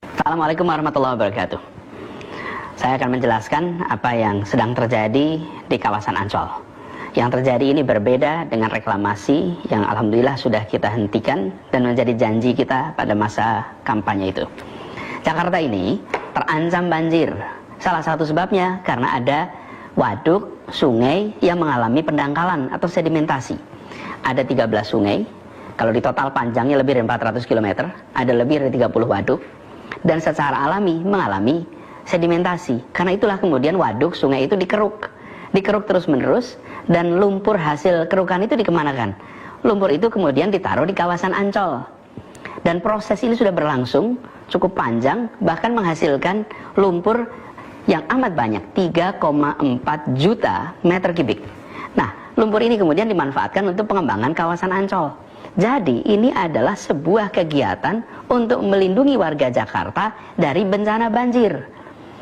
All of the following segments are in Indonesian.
Assalamualaikum warahmatullahi wabarakatuh. Saya akan menjelaskan apa yang sedang terjadi di kawasan Ancol. Yang terjadi ini berbeda dengan reklamasi yang alhamdulillah sudah kita hentikan dan menjadi janji kita pada masa kampanye itu. Jakarta ini terancam banjir. Salah satu sebabnya karena ada waduk, sungai yang mengalami pendangkalan atau sedimentasi. Ada 13 sungai, kalau di total panjangnya lebih dari 400 km, ada lebih dari 30 waduk, dan secara alami mengalami sedimentasi. Karena itulah kemudian waduk, sungai itu dikeruk terus menerus, dan lumpur hasil kerukan itu dikemanakan? Lumpur itu kemudian ditaruh di kawasan Ancol, dan proses ini sudah berlangsung cukup panjang, bahkan menghasilkan lumpur yang amat banyak, 3,4 juta meter kubik. Nah, lumpur ini kemudian dimanfaatkan untuk pengembangan kawasan Ancol. Jadi ini adalah sebuah kegiatan untuk melindungi warga Jakarta dari bencana banjir.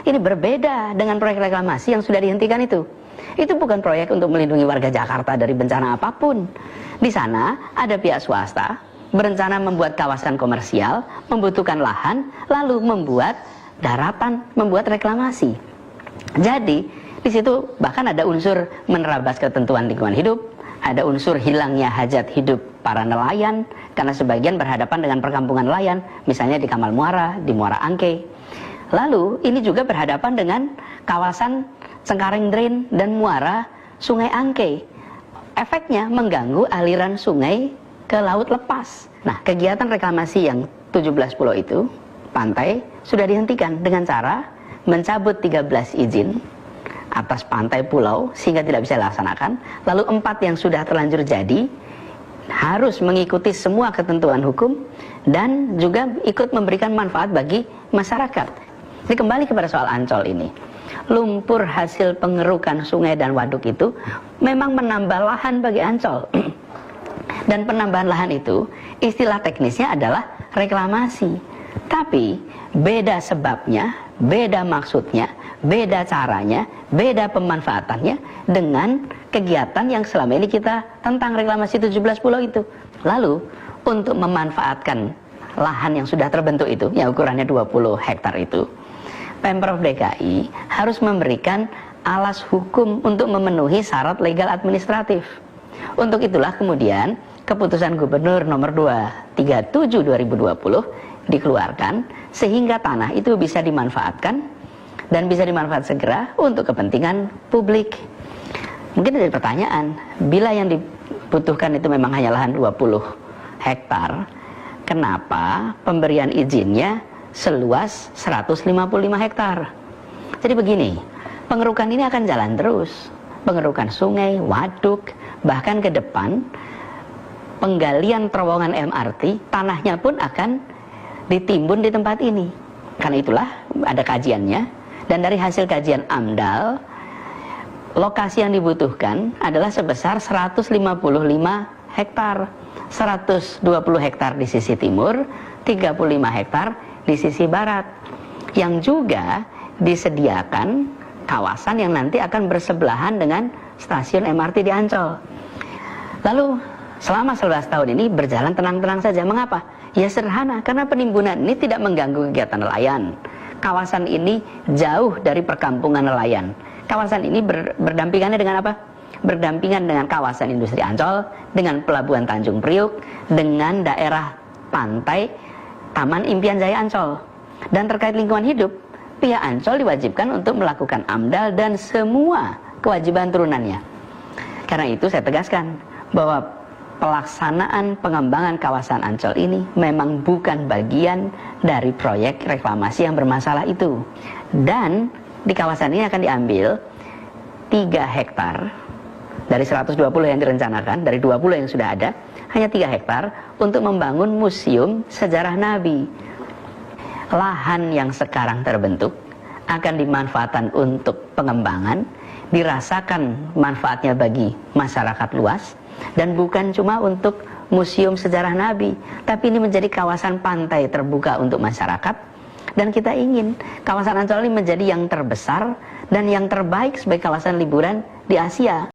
Ini berbeda dengan proyek reklamasi yang sudah dihentikan itu. Itu bukan proyek untuk melindungi warga Jakarta dari bencana apapun. Di sana ada pihak swasta berencana membuat kawasan komersial, membutuhkan lahan, lalu membuat daratan, membuat reklamasi. Jadi di situ bahkan ada unsur menerabas ketentuan lingkungan hidup, ada unsur hilangnya hajat hidup para nelayan karena sebagian berhadapan dengan perkampungan nelayan, misalnya di Kamal Muara, di Muara Angke. Lalu ini juga berhadapan dengan kawasan Cengkareng Drain dan muara Sungai Angke. Efeknya mengganggu aliran sungai ke laut lepas. Nah, kegiatan reklamasi yang 17 pulau itu, pantai, sudah dihentikan dengan cara mencabut 13 izin atas pantai pulau sehingga tidak bisa dilaksanakan. Lalu 4 yang sudah terlanjur jadi harus mengikuti semua ketentuan hukum dan juga ikut memberikan manfaat bagi masyarakat. Jadi kembali kepada soal Ancol ini, lumpur hasil pengerukan sungai dan waduk itu memang menambah lahan bagi Ancol. Dan penambahan lahan itu istilah teknisnya adalah reklamasi. Tapi beda sebabnya, beda maksudnya, beda caranya, beda pemanfaatannya dengan kegiatan yang selama ini kita tentang reklamasi 17 pulau itu. Lalu untuk memanfaatkan lahan yang sudah terbentuk itu, yang ukurannya 20 hektar itu, Pemprov DKI harus memberikan alas hukum untuk memenuhi syarat legal administratif. Untuk itulah kemudian keputusan Gubernur nomor 237 2020 dikeluarkan sehingga tanah itu bisa dimanfaatkan dan bisa dimanfaatkan segera untuk kepentingan publik. Mungkin ada pertanyaan, bila yang dibutuhkan itu memang hanya lahan 20 hektar, kenapa pemberian izinnya seluas 155 hektar? Jadi begini, pengerukan ini akan jalan terus. Pengerukan sungai, waduk, bahkan ke depan penggalian terowongan MRT, tanahnya pun akan ditimbun di tempat ini. Karena itulah ada kajiannya, dan dari hasil kajian AMDAL, lokasi yang dibutuhkan adalah sebesar 155 hektar. 120 hektar di sisi timur, 35 hektar di sisi barat, yang juga disediakan kawasan yang nanti akan bersebelahan dengan stasiun MRT di Ancol. Lalu selama 11 tahun ini berjalan tenang-tenang saja. Mengapa? Ya sederhana, karena penimbunan ini tidak mengganggu kegiatan nelayan. Kawasan ini jauh dari perkampungan nelayan. Kawasan ini berdampingannya dengan apa? Berdampingan dengan kawasan industri Ancol, dengan pelabuhan Tanjung Priuk, dengan daerah pantai Taman Impian Jaya Ancol. Dan terkait lingkungan hidup, pihak Ancol diwajibkan untuk melakukan AMDAL dan semua kewajiban turunannya. Karena itu saya tegaskan bahwa pelaksanaan pengembangan kawasan Ancol ini memang bukan bagian dari proyek reklamasi yang bermasalah itu. Dan di kawasan ini akan diambil 3 hektar dari 120 yang direncanakan, dari 20 yang sudah ada, hanya 3 hektar untuk membangun museum sejarah Nabi. Lahan yang sekarang terbentuk akan dimanfaatkan untuk pengembangan, dirasakan manfaatnya bagi masyarakat luas, dan bukan cuma untuk museum sejarah Nabi, tapi ini menjadi kawasan pantai terbuka untuk masyarakat. Dan kita ingin kawasan Ancol ini menjadi yang terbesar dan yang terbaik sebagai kawasan liburan di Asia.